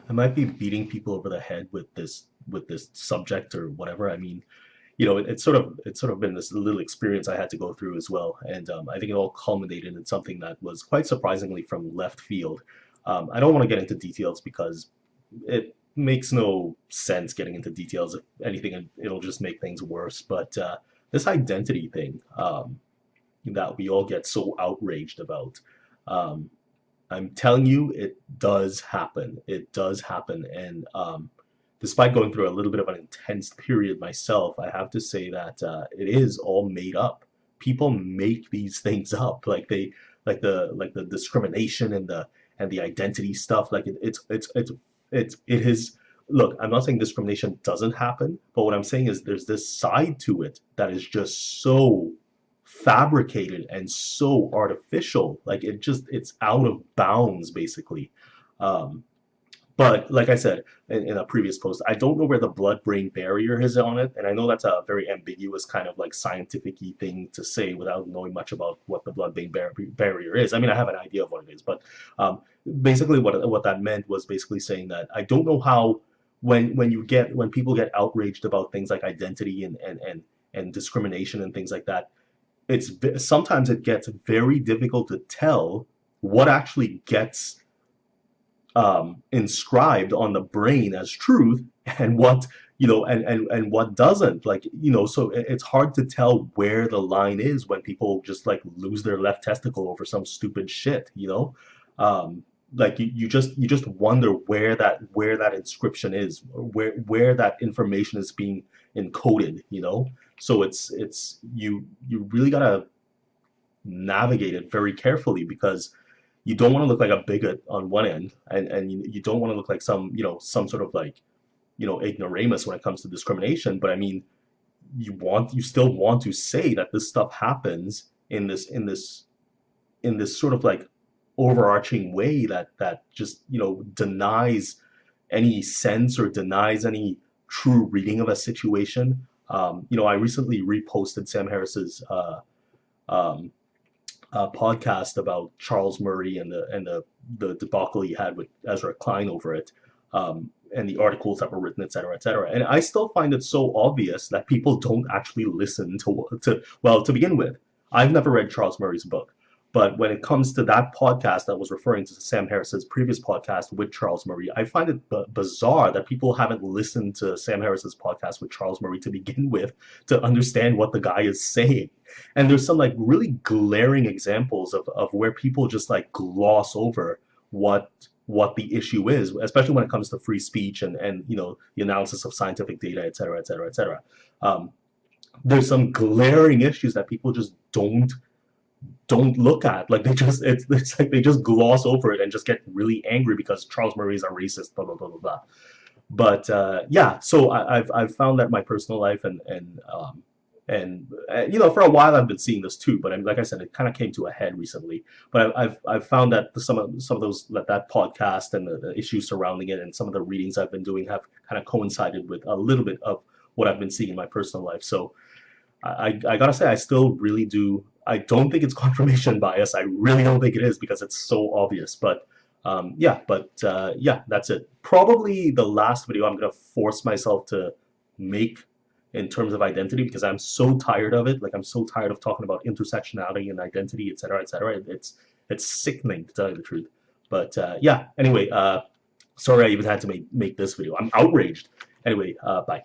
I might be beating people over the head with this subject or whatever. I mean, you know, it's sort of been this little experience I had to go through as well, and I think it all culminated in something that was quite surprisingly from left field. I don't want to get into details because it makes no sense getting into details. If anything, it'll just make things worse. But this identity thing that we all get so outraged about. Um, I'm telling you, it does happen. It does happen. And despite going through a little bit of an intense period myself, I have to say that it is all made up. People make these things up, like the discrimination and the identity stuff. Like it is. Look, I'm not saying discrimination doesn't happen, but what I'm saying is there's this side to it that is just so fabricated and so artificial. Like it's out of bounds basically. Um, but like I said in a previous post, I don't know where the blood-brain barrier is on it, and I know that's a very ambiguous kind of like scientific-y thing to say without knowing much about what the blood-brain barrier is. I mean, I have an idea of what it is, but um, basically what that meant was basically saying that I don't know how when people get outraged about things like identity and discrimination and things like that, sometimes it gets very difficult to tell what actually gets inscribed on the brain as truth and what and what doesn't, like, so it's hard to tell where the line is when people just like lose their left testicle over some stupid shit. Like you just wonder where that inscription is, where that information is being encoded. So you really gotta navigate it very carefully because you don't want to look like a bigot on one end, and you don't want to look like some sort of like ignoramus when it comes to discrimination. But I mean, you still want to say that this stuff happens in this sort of like overarching way that just denies any sense or denies any true reading of a situation. I recently reposted Sam Harris's um, podcast about Charles Murray and the debacle he had with Ezra Klein over it, and the articles that were written, et cetera, et cetera. And I still find it so obvious that people don't actually listen to well, to begin with. I've never read Charles Murray's book, but when it comes to that podcast that was referring to Sam Harris's previous podcast with Charles Murray, I find it bizarre that people haven't listened to Sam Harris's podcast with Charles Murray to begin with to understand what the guy is saying. And there's some like really glaring examples of where people just like gloss over what the issue is, especially when it comes to free speech and the analysis of scientific data, et cetera, et cetera, et cetera. Um, there's some glaring issues that people just don't look at. Like it's like they just gloss over it and just get really angry because Charles Murray is a racist, blah blah blah blah blah. But yeah, so I've found that in my personal life and for a while I've been seeing this too, but like I said, it kind of came to a head recently. But I've found that some of those that podcast and the issues surrounding it and some of the readings I've been doing have kind of coincided with a little bit of what I've been seeing in my personal life. So I gotta say, I still really do. I don't think it's confirmation bias. I really don't think it is because it's so obvious. But yeah, that's it. Probably the last video I'm gonna force myself to make in terms of identity because I'm so tired of it. Like I'm so tired of talking about intersectionality and identity, et cetera, et cetera. It's sickening to tell you the truth. But yeah. Anyway, sorry I even had to make this video. I'm outraged. Anyway, bye.